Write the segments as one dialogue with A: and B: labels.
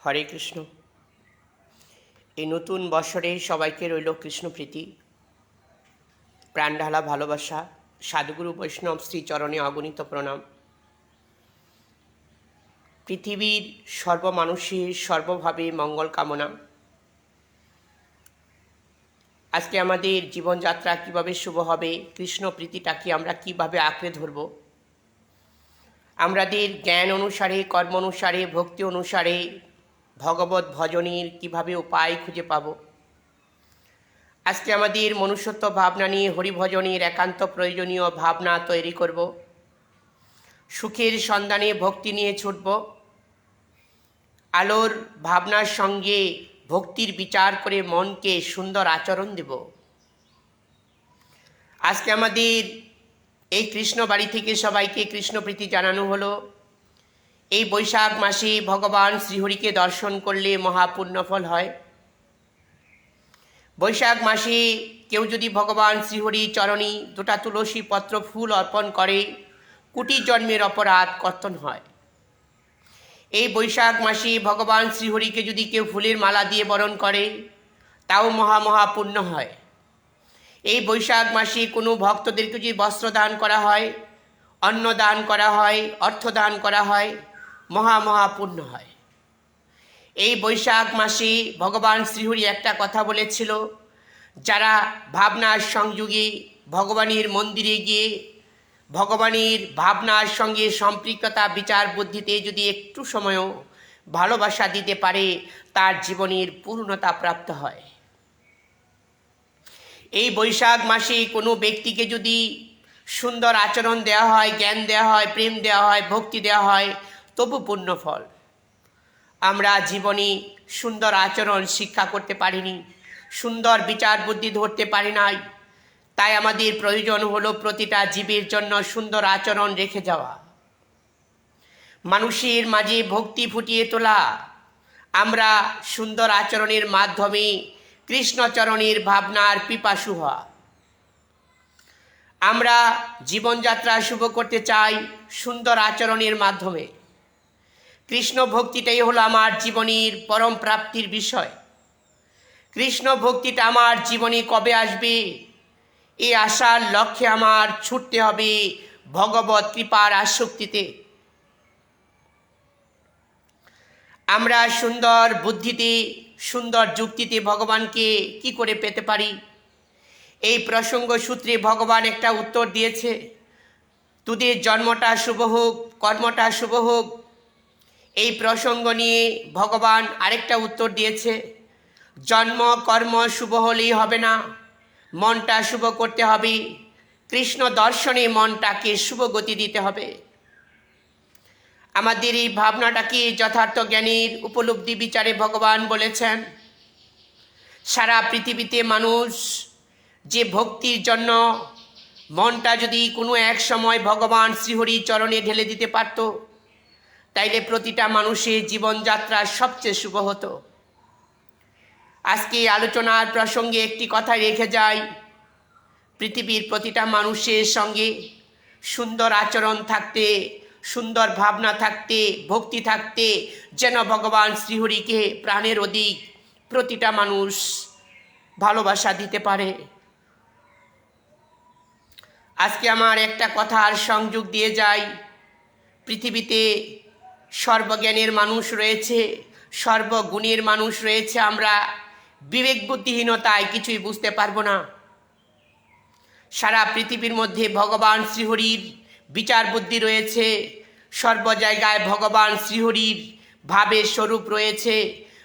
A: হরে কৃষ্ণ। এই নতুন বছরে সবাইকে রইল কৃষ্ণপ্রীতি, প্রাণঢালা ভালোবাসা, সাধুগুরু বৈষ্ণব শ্রীচরণে অগণিত প্রণাম। পৃথিবীর সর্বমানুষের সর্বভাবে মঙ্গল কামনা। আজকে আমাদের জীবনযাত্রা কিভাবে শুভ হবে, কৃষ্ণপ্রীতিটাকে আমরা কিভাবে আঁকড়ে ধরব, আমাদের জ্ঞান অনুসারে, কর্ম অনুসারে, ভক্তি অনুসারে ভগবত ভজনের কিভাবে উপায় খুঁজে পাব। আজকে আমাদের মনুষ্যত্ব ভাবনা নিয়ে হরিভজনের একান্ত প্রয়োজনীয় ভাবনা তৈরি করব। সুখের সন্ধানে ভক্তি নিয়ে ছুটব। আলোর ভাবনার সঙ্গে ভক্তির বিচার করে মনকে সুন্দর আচরণ দেব। আজকে আমাদের এই কৃষ্ণ বাড়ি থেকে সবাইকে কৃষ্ণপ্রীতি জানানো হলো। এই বৈশাখ মাসে ভগবান শ্রীহরিকে দর্শন করলে মহাপুণ্যফল হয়। বৈশাখ মাসে কেউ যদি ভগবান শ্রীহরি চরণী দুটা তুলসী পত্র ফুল অর্পণ করে, কোটি জন্মের অপরাধ কর্তন হয়। এই বৈশাখ মাসে ভগবান শ্রীহরিকে যদি কেউ ফুলের মালা দিয়ে বরণ করে, তাও মহাপুণ্য হয়। এই বৈশাখ মাসে কোনো ভক্তদেরকে যদি বস্ত্র দান করা হয়, অন্ন দান করা হয়, অর্থ দান করা হয়, মহাপুণ্য হয়। এই বৈশাখ মাসে ভগবান শ্রীহরি একটা কথা বলেছিল, যারা ভাবনার সংযোগে ভগবানের মন্দিরে গিয়ে ভগবানের ভাবনার সঙ্গে সম্পৃক্ততা বিচার বুদ্ধিতে যদি একটু সময়ও ভালোবাসা দিতে পারে, তার জীবনের পূর্ণতা প্রাপ্ত হয়। এই বৈশাখ মাসে কোনো ব্যক্তিকে যদি সুন্দর আচরণ দেওয়া হয়, জ্ঞান দেওয়া হয়, প্রেম দেওয়া হয়, ভক্তি দেওয়া হয়, তবু পুণ্যফল। আমরা জীবনে সুন্দর আচরণ শিক্ষা করতে পারিনি, সুন্দর বিচার বুদ্ধি ধরতে পারি নাই। তাই আমাদের প্রয়োজন হলো প্রতিটা জীবের জন্য সুন্দর আচরণ রেখে যাওয়া, মানুষের মাঝে ভক্তি ফুটিয়ে তোলা। আমরা সুন্দর আচরণের মাধ্যমে কৃষ্ণচরণের ভাবনার পিপাসু হওয়া। আমরা জীবনযাত্রা শুভ করতে চাই সুন্দর আচরণের মাধ্যমে। কৃষ্ণ ভক্তিটাই হলো আমার জীবনের পরম প্রাপ্তির বিষয়। কৃষ্ণ ভক্তিটা আমার জীবনে কবে আসবে, এই আশার লক্ষ্যে আমার ছুটতে হবে ভগবত কৃপার আসক্তিতে। আমরা সুন্দর বুদ্ধিতে, সুন্দর যুক্তিতে ভগবানকে কি করে পেতে পারি, এই প্রসঙ্গ সূত্রে ভগবান একটা উত্তর দিয়েছে। তোদের জন্মটা শুভ হোক, কর্মটা শুভ হোক। এই প্রসঙ্গ নিয়ে ভগবান আরেকটা উত্তর দিয়েছে, জন্ম কর্ম শুভ হলেই হবে না, মনটা শুভ করতে হবে। কৃষ্ণ দর্শনে মনটাকে শুভ গতি দিতে হবে। আমাদের এই ভাবনাটাকে যথার্থ জ্ঞানের উপলব্ধি বিচারে ভগবান বলেছেন, সারা পৃথিবীতে মানুষ যে ভক্তির জন্য মনটা যদি কোনো এক সময় ভগবান শ্রীহরির চরণে ঢেলে দিতে পারত, তাইলে প্রতিটা মানুষের জীবনযাত্রা সবচেয়ে শুভ হতো। আজকে আলোচনার প্রসঙ্গে একটি কথা রেখে যাই, পৃথিবীর প্রতিটা মানুষের সঙ্গে সুন্দর আচরণ থাকতে, সুন্দর ভাবনা থাকতে, ভক্তি থাকতে, যেন ভগবান শ্রীহরিকে প্রাণের অধিক প্রতিটা মানুষ ভালোবাসা দিতে পারে। আজকে আমার একটা কথার সংযোগ দিয়ে যাই, পৃথিবীতে সর্বজ্ঞানের মানুষ রয়েছে, সর্বগুণের মানুষ রয়েছে। আমরা বিবেক বুদ্ধিহীনতায় কিছুই বুঝতে পারবো না। সারা পৃথিবীর মধ্যে ভগবান শ্রীহরির বিচার বুদ্ধি রয়েছে, সর্ব জায়গায় ভগবান শ্রীহরির ভাবের স্বরূপ রয়েছে।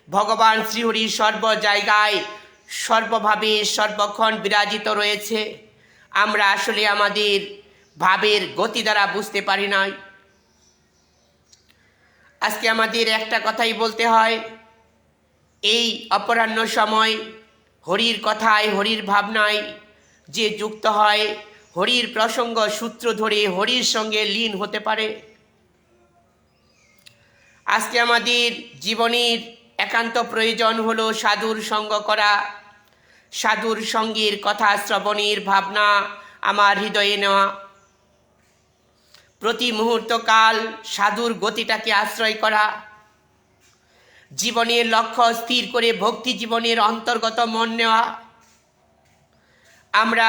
A: ভগবান শ্রীহরির সর্ব জায়গায় সর্বভাবে সর্বক্ষণ বিরাজিত রয়েছে। আমরা আসলে আমাদের ভাবের গতি দ্বারা বুঝতে পারি নাই। আজকে আমাদের একটা কথাই বলতে হয়, এই অপরাহ্ন সময় হরির কথায়, হরির ভাবনায় যে যুক্ত হয়, হরির প্রসঙ্গ সূত্র ধরে হরির সঙ্গে লীন হতে পারে। আজকে আমাদের জীবনের একান্ত প্রয়োজন হলো সাধুর সঙ্গ করা, সাধুর সঙ্গের কথা শ্রবণের ভাবনা আমার হৃদয়ে নেওয়া। প্রতি মুহূর্তকাল সাধুর গতিটাকে আশ্রয় করা। জীবনের লক্ষ্য স্থির করে ভক্তি জীবনের অন্তর্গত মন নেওয়া। আমরা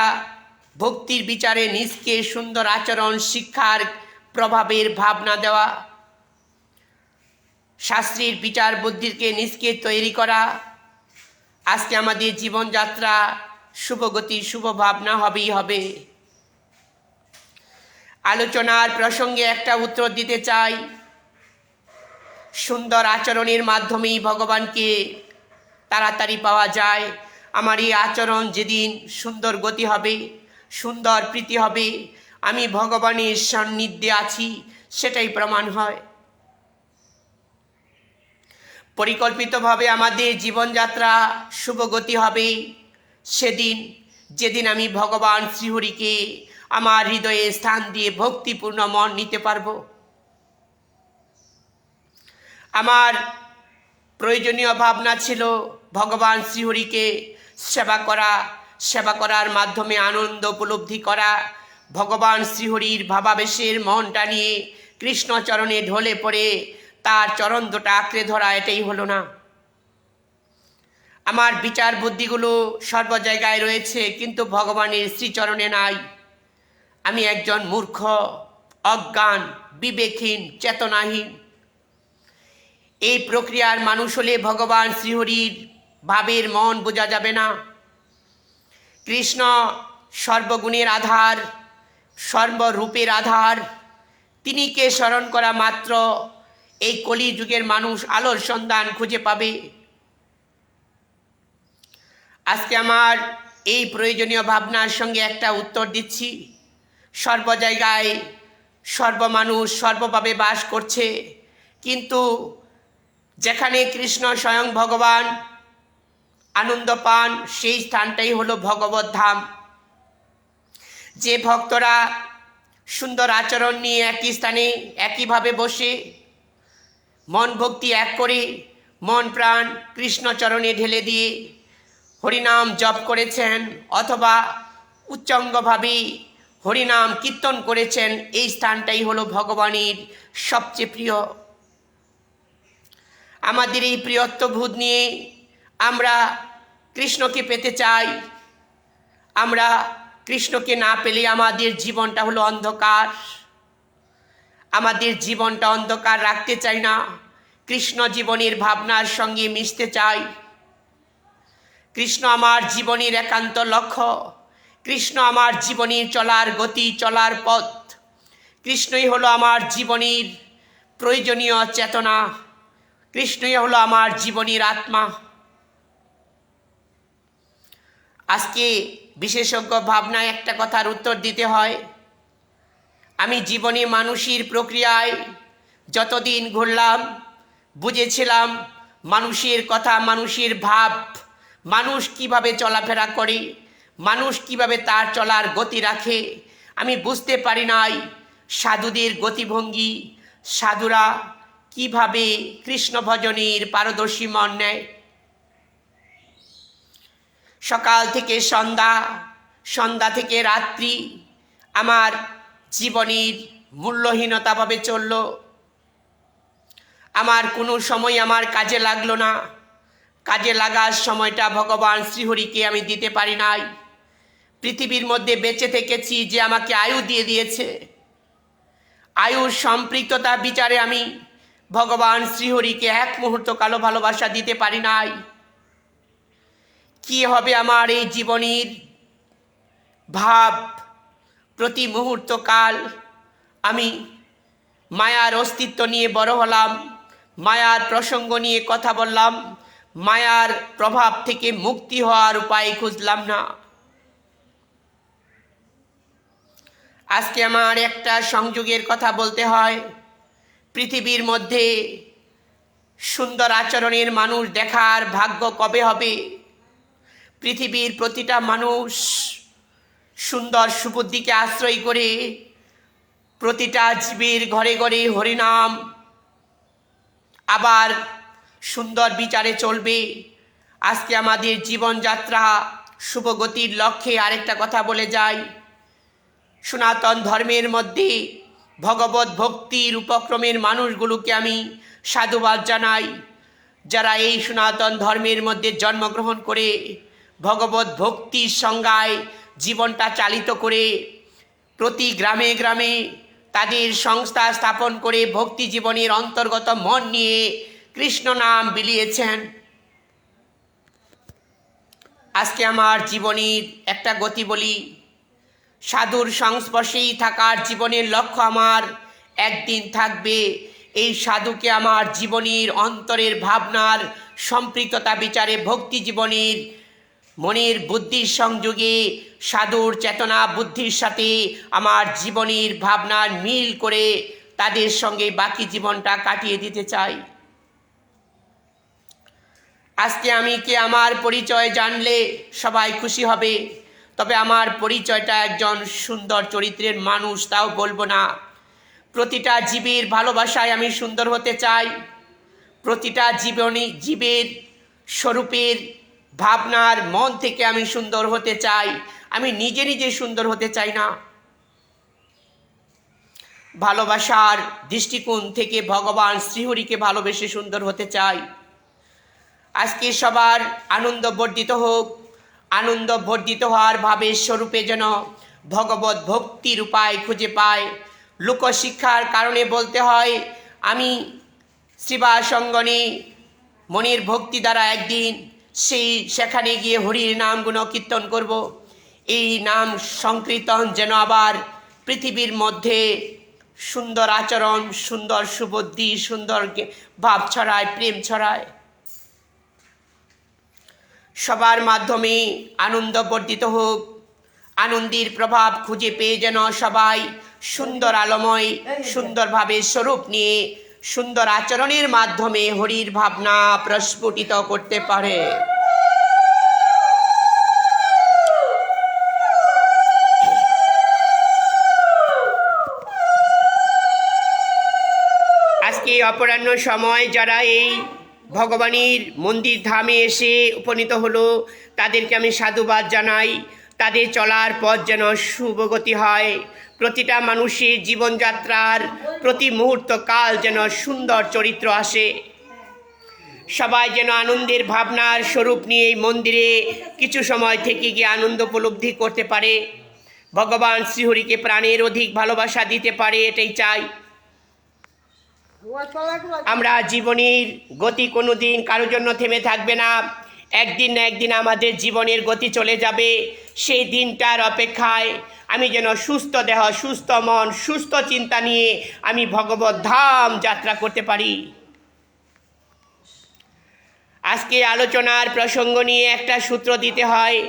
A: ভক্তির বিচারে নিজকে সুন্দর আচরণ শিক্ষার প্রভাবের ভাবনা দেওয়া, শাস্ত্রের বিচার বুদ্ধিকে নিজকে তৈরি করা। আজকে আমাদের জীবনযাত্রা শুভগতি শুভ ভাবনা হবেই হবে। আলোচনার প্রসঙ্গে একটা উত্তর দিতে চাই। সুন্দর আচরণের মাধ্যমেই ভগবানকে তাড়াতাড়ি পাওয়া যায়। আমার এই আচরণ যেদিন সুন্দর গতি হবে, সুন্দর প্রীতি হবে, আমি ভগবানের সান্নিধ্যে আছি, সেটাই প্রমাণ হয়। পরিকল্পিতভাবে আমাদের জীবনযাত্রা শুভগতি হবে সেদিন, যেদিন আমি ভগবান শ্রীহরিকে আমার হৃদয়ে স্থান দিয়ে ভক্তিপূর্ণ মন নিতে পারব। আমার প্রয়োজনীয় ভাবনা ছিল ভগবান শ্রীহরিকে সেবা করা, সেবা করার মাধ্যমে আনন্দ উপলব্ধি করা, ভগবান শ্রীহরির ভাবাবেশের মনটা নিয়ে কৃষ্ণচরণে ঢলে পড়ে তার চরণ দুটো আঁকড়ে ধরা। এটাই হলো না। আমার বিচার বুদ্ধিগুলো সর্ব জায়গায় রয়েছে, কিন্তু ভগবানের শ্রীচরণে নাই। আমি একজন মূর্খ, অজ্ঞান, বিবেকহীন, চেতনাহীন। এই প্রক্রিয়ার মানুষ হলে ভগবান শ্রীহরির ভাবের মন বোঝা যাবে না। কৃষ্ণ সর্বগুণের আধার, সর্বরূপের আধার। তিনিকে স্মরণ করা মাত্র এই কলিযুগের মানুষ আলোর সন্ধান খুঁজে পাবে। আজকে আমার এই প্রয়োজনীয় ভাবনার সঙ্গে একটা উত্তর দিচ্ছি। সর্ব জায়গায় সর্বমানুষ সর্বভাবে বাস করছে, কিন্তু যেখানে কৃষ্ণ স্বয়ং ভগবান আনন্দ পান, সেই স্থানটাই হলো ভগবত ধাম। যে ভক্তরা সুন্দর আচরণ নিয়ে একই স্থানে একইভাবে বসে মন ভক্তি এক করে মন প্রাণ কৃষ্ণচরণে ঢেলে দিয়ে হরিনাম জপ করেছেন অথবা উচ্চাঙ্গভাবে হরিনাম কীর্তন করেছেন, এই স্থানটাই হলো ভগবানের সবচেয়ে প্রিয়। আমাদের এই প্রিয়ত্ববোধ নিয়ে আমরা কৃষ্ণকে পেতে চাই। আমরা কৃষ্ণকে না পেলে আমাদের জীবনটা হলো অন্ধকার। আমাদের জীবনটা অন্ধকার রাখতে চাই না, কৃষ্ণ জীবনের ভাবনার সঙ্গে মিশতে চাই। কৃষ্ণ আমার জীবনের একান্ত লক্ষ্য, কৃষ্ণ আমার জীবনের চলার গতি, চলার পথ। কৃষ্ণই হলো আমার জীবনের প্রয়োজনীয় চেতনা, কৃষ্ণই হলো আমার জীবনের আত্মা। আজকে বিশেষজ্ঞ ভাবনায় একটা কথার উত্তর দিতে হয়। আমি জীবনে মানুষের প্রক্রিয়ায় যতদিন ঘুরলাম, বুঝেছিলাম মানুষের কথা, মানুষের ভাব, মানুষ কিভাবে চলাফেরা করে, মানুষ কিভাবে তার চলার গতি রাখে। আমি বুঝতে পারি নাই সাধুদের গতিভঙ্গি, সাধুরা কিভাবে কৃষ্ণ ভজনের পারদর্শী মন নেয়। সকাল থেকে সন্ধ্যা, সন্ধ্যা থেকে রাত্রি আমার জীবনের মূল্যহীনতাভাবে চলল। আমার কোনো সময় আমার কাজে লাগলো না। কাজে লাগার সময়টা ভগবান শ্রীহরিকে আমি দিতে পারি নাই। পৃথিবীর মধ্যে বেঁচে থেকেছি যে আমাকে আয়ু দিয়ে দিয়েছে, আয়ুর সম্পৃক্ততা বিচারে আমি ভগবান শ্রীহরিকে এক মুহূর্ত কালো ভালোবাসা দিতে পারি নাই। কি হবে আমার এই জীবনের ভাব? প্রতি মুহূর্ত কাল আমি মায়ার অস্তিত্ব নিয়ে বড় হলাম, মায়ার প্রসঙ্গ নিয়ে কথা বললাম, মায়ার প্রভাব থেকে মুক্তি হওয়ার উপায় খুঁজলাম না। আজকে আমার একটা সংযোগের কথা বলতে হয়। পৃথিবীর মধ্যে সুন্দর আচরণের মানুষ দেখার ভাগ্য কবে হবে? পৃথিবীর প্রতিটা মানুষ সুন্দর সুবুদ্ধিকে আশ্রয় করে প্রতিটা জীবের ঘরে ঘরে হরিনাম আবার সুন্দর বিচারে চলবে। আজকে আমাদের জীবনযাত্রা শুভগতির লক্ষ্যে আরেকটা কথা বলে যাই। সনাতন ধর্মের মধ্যে ভগবত ভক্তির উপক্রমের মানুষগুলোকে আমি সাধুবাদ জানাই। যারা এই সনাতন ধর্মের মধ্যে জন্মগ্রহণ করে ভগবত ভক্তির সংজ্ঞায় জীবনটা চালিত করে প্রতি গ্রামে গ্রামে তাদের সংস্থা স্থাপন করে ভক্তি জীবনের অন্তর্গত মন নিয়ে কৃষ্ণ নাম বিলিয়েছেন। আজকে আমার জীবনের একটা গতি বলি, সাধুর সংস্পর্শেই থাকার জীবনের লক্ষ্য আমার একদিন থাকবে এই সাধুকে আমার জীবনের অন্তরের ভাবনার সম্পৃক্ততা বিচারে ভক্তি জীবনের মনের বুদ্ধির সংযোগে সাধুর চেতনা বুদ্ধির সাথে আমার জীবনের ভাবনার মিল করে তাদের সঙ্গে বাকি জীবনটা কাটিয়ে দিতে চাই। আজকে আমি কে আমার পরিচয় জানলে সবাই খুশি হবে, তবে আমার পরিচয়টা একজন সুন্দর চরিত্রের মানুষ তাও বলবো না। প্রতিটা জীবের ভালোবাসায় আমি সুন্দর হতে চাই, প্রতিটা জীবের স্বরূপের ভাবনার মন থেকে আমি সুন্দর হতে চাই। আমি নিজে নিজে সুন্দর হতে চাই না। ভালোবাসার দৃষ্টিকোণ থেকে ভগবান শ্রীহরিকে ভালোবেসে সুন্দর হতে চাই। আজকে সবার আনন্দ বর্ধিত হোক, আনন্দ বর্ধিত হওয়ার ভাবের স্বরূপে যেন ভগবত ভক্তির উপায় খুঁজে পায়। লোকশিক্ষার কারণে বলতে হয় আমি শ্রীবাসঙ্গনে মনের ভক্তি দ্বারা একদিন সেখানে গিয়ে হরির নাম গুণ কীর্তন করব। এই নাম সংকীর্তন যেন আবার পৃথিবীর মধ্যে সুন্দর আচরণ, সুন্দর সুবুদ্ধি, সুন্দর ভাব ছড়ায়, প্রেম ছড়ায়। সবার মাধ্যমে আনন্দ বর্ধিত হোক, আনন্দের প্রভাব খুঁজে পেয়ে যেন সবাই সুন্দর আলোময় সুন্দরভাবে স্বরূপ নিয়ে সুন্দর আচরণের মাধ্যমে হরির ভাবনা প্রস্ফুটিত করতে পারে। আজকে অপরাহ্ন সময় যারা এই ভগবানের মন্দির ধামে এসে উপনীত হলো তাদেরকে আমি সাধুবাদ জানাই। তাদের চলার পথ যেন শুভগতি হয়, প্রতিটা মানুষের জীবনযাত্রার প্রতি মুহূর্ত কাল যেন সুন্দর চরিত্র আসে। সবাই যেন আনন্দের ভাবনার স্বরূপ নিয়ে এই মন্দিরে কিছু সময় থেকে গিয়ে আনন্দ উপলব্ধি করতে পারে, ভগবান শ্রীহরিকে প্রাণের অধিক ভালোবাসা দিতে পারে, এটাই চাই। আমরা জীবনের গতি কোনোদিন কারোর জন্য থেমে থাকবে না। একদিন না একদিন আমাদের জীবনের গতি চলে যাবে। সেই দিনটার অপেক্ষায় আমি যেন সুস্থ দেহ, সুস্থ মন, সুস্থ চিন্তা নিয়ে আমি ভগবত ধাম যাত্রা করতে পারি। আজকে আলোচনার প্রসঙ্গ নিয়ে একটা সূত্র দিতে হয়,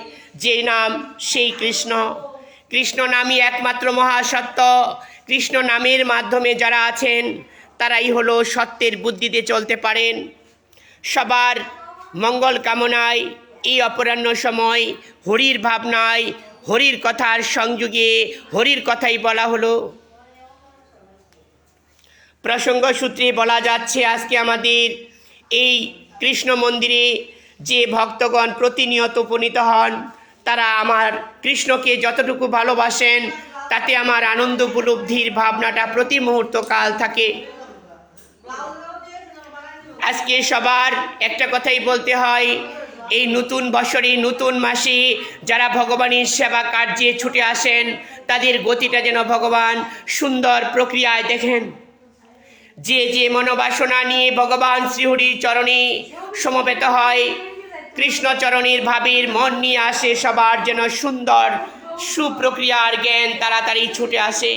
A: যে নাম সেই কৃষ্ণ। কৃষ্ণ নামই একমাত্র মহাসত্য। কৃষ্ণ নামের মাধ্যমে যারা আছেন তারাই হলো সত্যের বুদ্ধিতে চলতে পারেন। সবার মঙ্গল কামনায় এই অপরাহ্ন সময় হরির ভাবনায়, হরির কথার সংযোগে হরির কথাই বলা হলো। প্রসঙ্গ সূত্রে বলা যাচ্ছে আজকে আমাদের এই কৃষ্ণ মন্দিরে যে ভক্তগণ প্রতিনিয়ত উপনীত হন তারা আমার কৃষ্ণকে যতটুকু ভালোবাসেন তাতে আমার আনন্দ উপলব্ধির ভাবনাটা প্রতি মুহূর্ত কাল থাকে। আজকে সবার একটা কথাই বলতে হয়, এই নতুন বছরে নতুন মাসে যারা ভগবানের সেবা কার্যে ছুটে আসেন তাদের গতিটা যেন ভগবান সুন্দর প্রক্রিয়ায় দেখেন। যে যে মনোবাসনা নিয়ে ভগবান শ্রীহরির চরণে সমবেত হয়, কৃষ্ণচরণের ভাবের মন নিয়ে আসে, সবার যেন সুন্দর সুপ্রক্রিয়ার জ্ঞান তাড়াতাড়ি ছুটে আসে।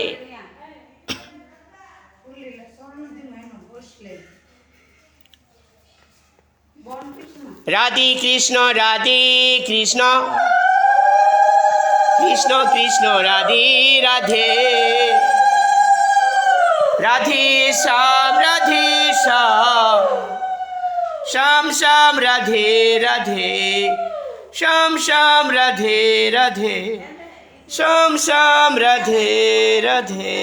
A: রাধে কৃষ্ণ রাধে কৃষ্ণ, কৃষ্ণ কৃষ্ণ রাধে রাধে, রাধে শ্যাম শ্যাম শ্যাম রাধে রাধে, শ্যাম শ্যাম রাধে রাধে, শ্যাম শ্যাম রাধে রাধে।